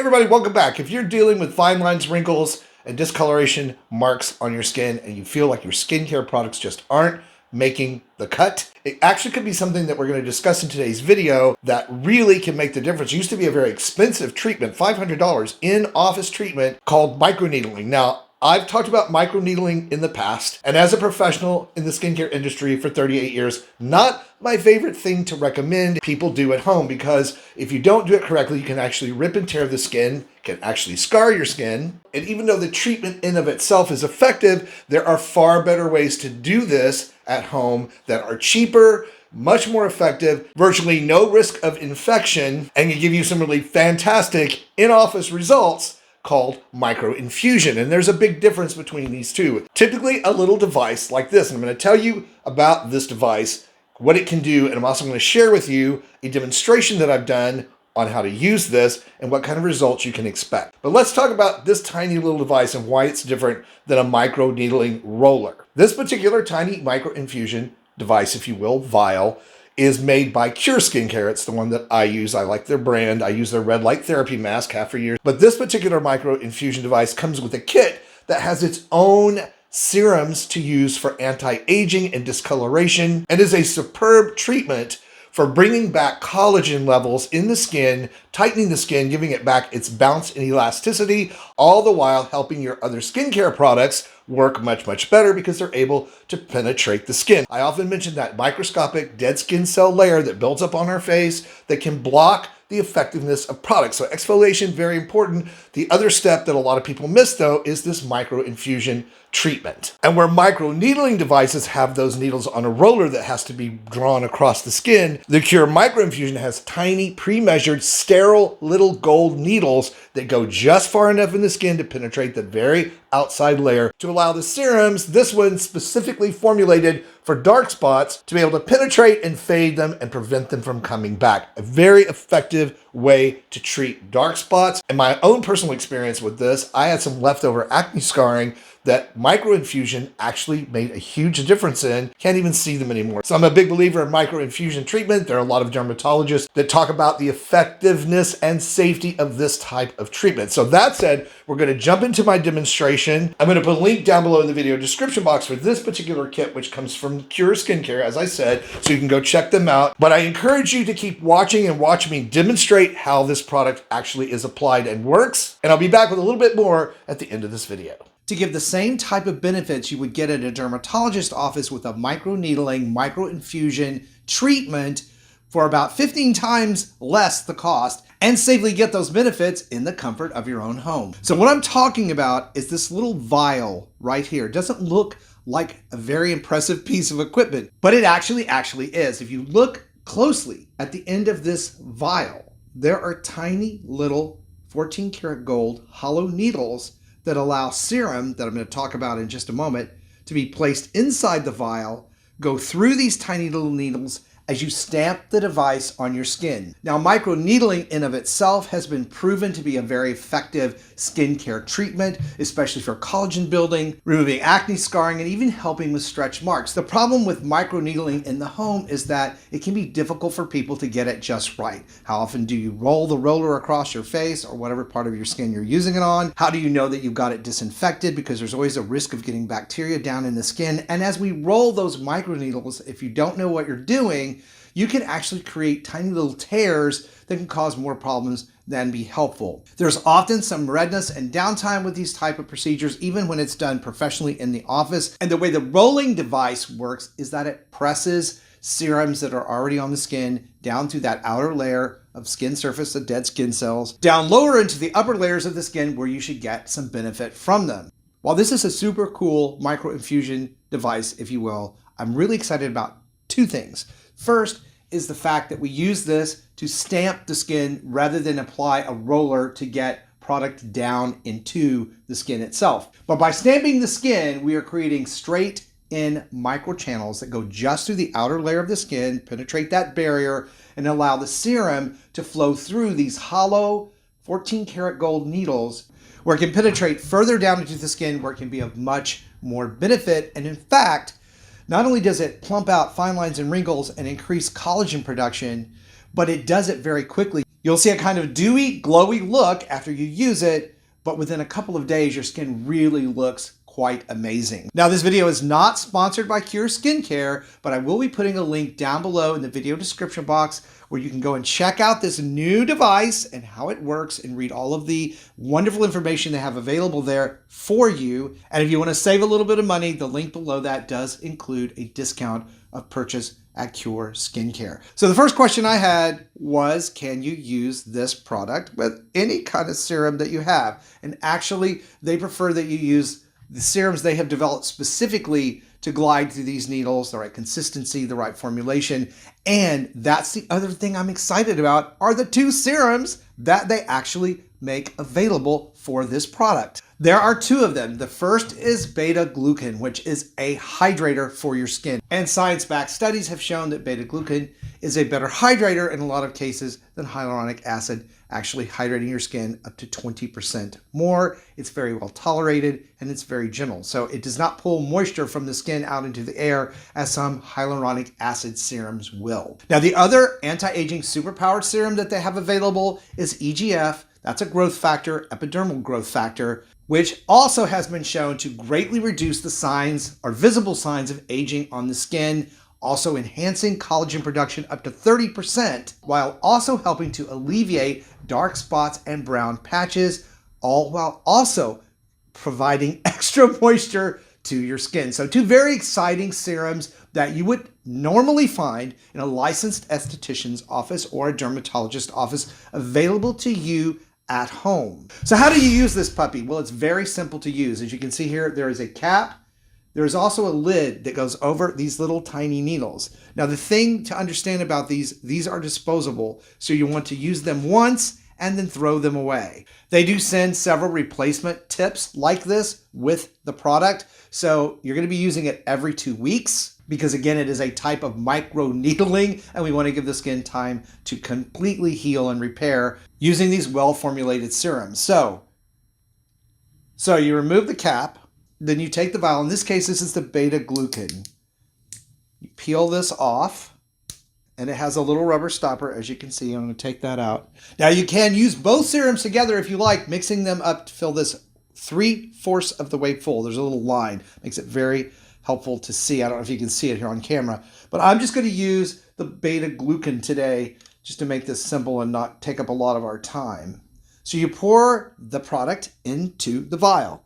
Hey everybody, welcome back. If you're dealing with fine lines, wrinkles, and discoloration marks on your skin and you feel like your skincare products just aren't making the cut, it actually could be something that we're going to discuss in today's video that really can make the difference. It used to be a very expensive treatment, $500 in-office treatment called microneedling. Now, I've talked about microneedling in the past, and as a professional in the skincare industry for 38 years, not my favorite thing to recommend people do at home, because if you don't do it correctly, you can actually rip and tear the skin, can actually scar your skin. And even though the treatment in of itself is effective, there are far better ways to do this at home that are cheaper, much more effective, virtually no risk of infection, and can give you some really fantastic in-office results called microinfusion. And there's a big difference between these two. Typically a little device like this, and I'm going to tell you about this device, what it can do, and I'm also going to share with you a demonstration that I've done on how to use this and what kind of results you can expect. But let's talk about this tiny little device and why it's different than a microneedling roller. This particular tiny microinfusion device, if you will, vial, is made by Cure Skincare. It's the one that I use. I like their brand. I use their red light therapy mask half a year. But this particular microinfusion device comes with a kit that has its own serums to use for anti-aging and discoloration, and is a superb treatment for bringing back collagen levels in the skin, tightening the skin, giving it back its bounce and elasticity, all the while helping your other skincare products work much, much better because they're able to penetrate the skin. I often mention that microscopic dead skin cell layer that builds up on our face that can block the effectiveness of products. So exfoliation, very important. The other step that a lot of people miss though is this microinfusion treatment. And where microneedling devices have those needles on a roller that has to be drawn across the skin, the Cure Microinfusion has tiny pre-measured sterile little gold needles that go just far enough in the skin to penetrate the very outside layer to allow the serums, this one specifically formulated for dark spots, to be able to penetrate and fade them and prevent them from coming back. A very effective way to treat dark spots. In my own personal experience with this, I had some leftover acne scarring that microinfusion actually made a huge difference in. Can't even see them anymore. So I'm a big believer in microinfusion treatment. There are a lot of dermatologists that talk about the effectiveness and safety of this type of treatment. So that said, we're going to jump into my demonstration. I'm going to put a link down below in the video description box for this particular kit, which comes from Cure Skincare, as I said, so you can go check them out. But I encourage you to keep watching and watch me demonstrate how this product actually is applied and works. And I'll be back with a little bit more at the end of this video. To give the same type of benefits you would get at a dermatologist office with a microneedling, microinfusion treatment for about 15 times less the cost, and safely get those benefits in the comfort of your own home. So what I'm talking about is this little vial right here. It doesn't look like a very impressive piece of equipment, but it actually is. If you look closely at the end of this vial, there are tiny little 14 karat gold hollow needles that allow serum, that I'm going to talk about in just a moment, to be placed inside the vial, go through these tiny little needles as you stamp the device on your skin. Now, microneedling in of itself has been proven to be a very effective skincare treatment, especially for collagen building, removing acne scarring, and even helping with stretch marks. The problem with microneedling in the home is that it can be difficult for people to get it just right. How often do you roll the roller across your face or whatever part of your skin you're using it on? How do you know that you've got it disinfected? Because there's always a risk of getting bacteria down in the skin. And as we roll those microneedles, if you don't know what you're doing, you can actually create tiny little tears that can cause more problems than be helpful. There's often some redness and downtime with these type of procedures, even when it's done professionally in the office. And the way the rolling device works is that it presses serums that are already on the skin down through that outer layer of skin surface, the dead skin cells, down lower into the upper layers of the skin where you should get some benefit from them. While this is a super cool microinfusion device, if you will, I'm really excited about two things. First is the fact that we use this to stamp the skin rather than apply a roller to get product down into the skin itself. But by stamping the skin, we are creating straight in microchannels that go just through the outer layer of the skin, penetrate that barrier, and allow the serum to flow through these hollow 14 karat gold needles, where it can penetrate further down into the skin, where it can be of much more benefit. And in fact, not only does it plump out fine lines and wrinkles and increase collagen production, but it does it very quickly. You'll see a kind of dewy, glowy look after you use it, but within a couple of days, your skin really looks quite amazing. Now, this video is not sponsored by Cure Skincare, but I will be putting a link down below in the video description box where you can go and check out this new device and how it works and read all of the wonderful information they have available there for you. And if you want to save a little bit of money, the link below that does include a discount of purchase at Cure Skincare. So the first question I had was, can you use this product with any kind of serum that you have? And actually, they prefer that you use the serums they have developed specifically to glide through these needles, the right consistency, the right formulation. And that's the other thing I'm excited about, are the two serums that they actually make available for this product. There are two of them. The first is beta-glucan, which is a hydrator for your skin. And science-backed studies have shown that beta-glucan is a better hydrator in a lot of cases than hyaluronic acid, actually hydrating your skin up to 20% more. It's very well tolerated and it's very gentle. So it does not pull moisture from the skin out into the air as some hyaluronic acid serums will. Now, the other anti-aging superpowered serum that they have available is EGF. That's a growth factor, epidermal growth factor, which also has been shown to greatly reduce the signs or visible signs of aging on the skin, also enhancing collagen production up to 30%, while also helping to alleviate dark spots and brown patches, all while also providing extra moisture to your skin. So two very exciting serums that you would normally find in a licensed esthetician's office or a dermatologist office, available to you at home. So how do you use this puppy? Well, it's very simple to use. As you can see here, there is a cap. There's also a lid that goes over these little tiny needles. Now, the thing to understand about these are disposable, so you want to use them once and then throw them away. They do send several replacement tips like this with the product, so you're going to be using it every 2 weeks, because again, it is a type of microneedling, and we want to give the skin time to completely heal and repair using these well-formulated serums. So you remove the cap, then you take the vial. In this case, this is the beta-glucan. You peel this off, and it has a little rubber stopper, as you can see. I'm going to take that out. Now, you can use both serums together if you like, mixing them up to fill this 3/4 of the way full. There's a little line. Makes it very helpful to see. I don't know if you can see it here on camera, but I'm just going to use the beta-glucan today just to make this simple and not take up a lot of our time. So you pour the product into the vial.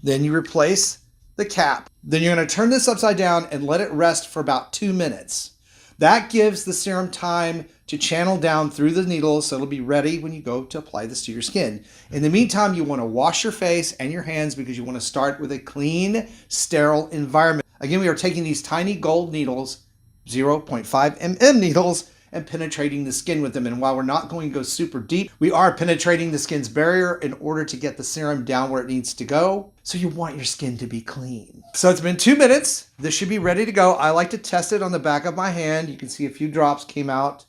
Then you replace the cap. Then you're going to turn this upside down and let it rest for about 2 minutes. That gives the serum time to channel down through the needles, so it'll be ready when you go to apply this to your skin. In the meantime, you want to wash your face and your hands, because you want to start with a clean, sterile environment. Again, we are taking these tiny gold needles, 0.5 mm needles, and penetrating the skin with them. And while we're not going to go super deep, we are penetrating the skin's barrier in order to get the serum down where it needs to go. So you want your skin to be clean. So it's been 2 minutes. This should be ready to go. I like to test it on the back of my hand. You can see a few drops came out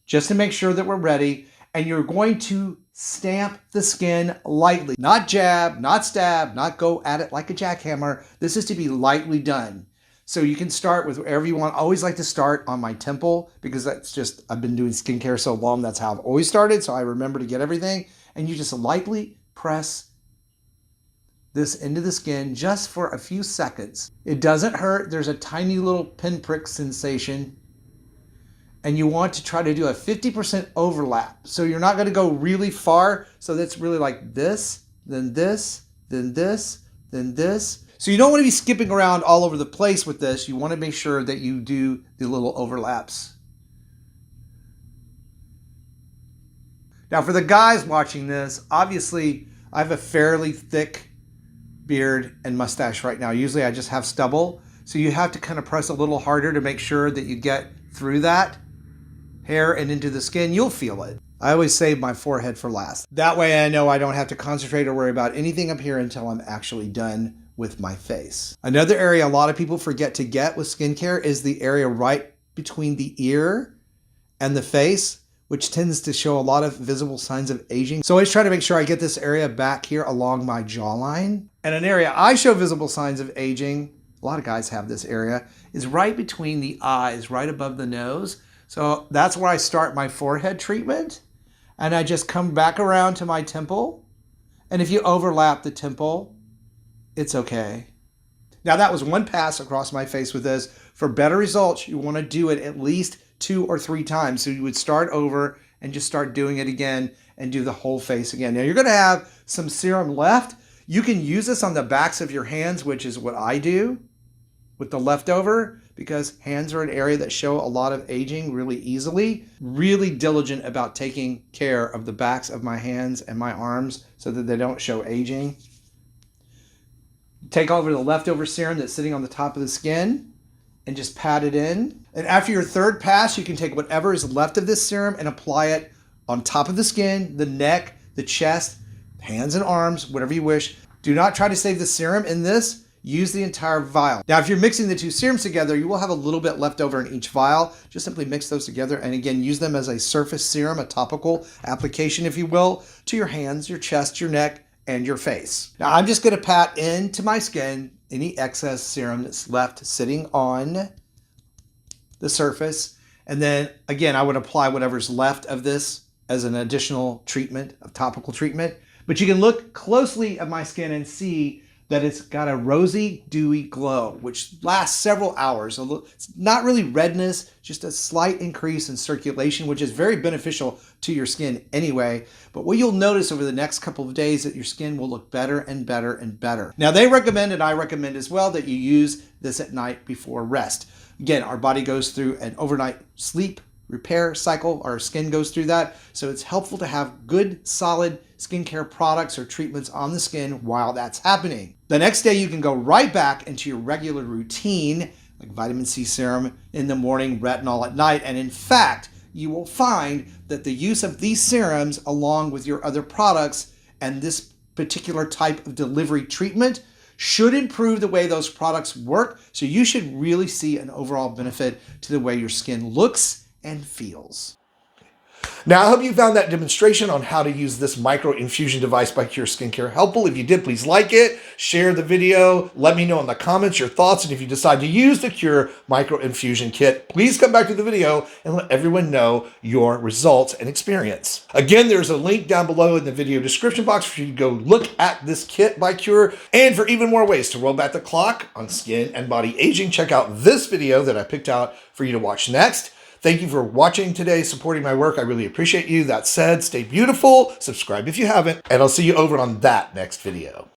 just to make sure that we're ready. And you're going to stamp the skin lightly, not jab, not stab, not go at it like a jackhammer. This is to be lightly done. So you can start with wherever you want. I always like to start on my temple, because that's just, I've been doing skincare so long, that's how I've always started. So I remember to get everything. And you just lightly press this into the skin just for a few seconds. It doesn't hurt. There's a tiny little pinprick sensation. And you want to try to do a 50% overlap. So you're not going to go really far. So that's really like this, then this, then this, then this. So you don't want to be skipping around all over the place with this. You want to make sure that you do the little overlaps. Now, for the guys watching this, obviously I have a fairly thick beard and mustache right now. Usually I just have stubble. So you have to kind of press a little harder to make sure that you get through that hair and into the skin. You'll feel it. I always save my forehead for last. That way I know I don't have to concentrate or worry about anything up here until I'm actually done with my face. Another area a lot of people forget to get with skincare is the area right between the ear and the face, which tends to show a lot of visible signs of aging. So I always try to make sure I get this area back here along my jawline. And an area I show visible signs of aging, a lot of guys have this area, is right between the eyes, right above the nose. So that's where I start my forehead treatment. And I just come back around to my temple. And if you overlap the temple, it's okay. Now that was one pass across my face with this. For better results, you want to do it at least 2 or 3 times. So you would start over and just start doing it again and do the whole face again. Now you're going to have some serum left. You can use this on the backs of your hands, which is what I do with the leftover, because hands are an area that show a lot of aging really easily. Really diligent about taking care of the backs of my hands and my arms so that they don't show aging. Take over the leftover serum that's sitting on the top of the skin and just pat it in. And after your third pass, you can take whatever is left of this serum and apply it on top of the skin, the neck, the chest, hands and arms, whatever you wish. Do not try to save the serum in this. Use the entire vial. Now, if you're mixing the 2 serums together, you will have a little bit left over in each vial. Just simply mix those together and again, use them as a surface serum, a topical application, if you will, to your hands, your chest, your neck, and your face. Now, I'm just gonna pat into my skin any excess serum that's left sitting on the surface. And then again, I would apply whatever's left of this as an additional treatment, of topical treatment. But you can look closely at my skin and see that it's got a rosy, dewy glow, which lasts several hours. It's not really redness, just a slight increase in circulation, which is very beneficial to your skin anyway. But what you'll notice over the next couple of days that your skin will look better and better and better. Now they recommend, and I recommend as well, that you use this at night before rest. Again, our body goes through an overnight sleep repair cycle. Our skin goes through that. So it's helpful to have good, solid skincare products or treatments on the skin while that's happening. The next day, you can go right back into your regular routine, like vitamin C serum in the morning, retinol at night. And in fact, you will find that the use of these serums along with your other products and this particular type of delivery treatment should improve the way those products work. So you should really see an overall benefit to the way your skin looks and feels. Now, I hope you found that demonstration on how to use this Microinfusion device by Cure Skincare helpful. If you did, please like it, share the video, let me know in the comments your thoughts, and if you decide to use the Cure Microinfusion Kit, please come back to the video and let everyone know your results and experience. Again, there's a link down below in the video description box for you to go look at this kit by Cure, and for even more ways to roll back the clock on skin and body aging, check out this video that I picked out for you to watch next. Thank you for watching today, supporting my work. I really appreciate you. That said, stay beautiful, subscribe if you haven't, and I'll see you over on that next video.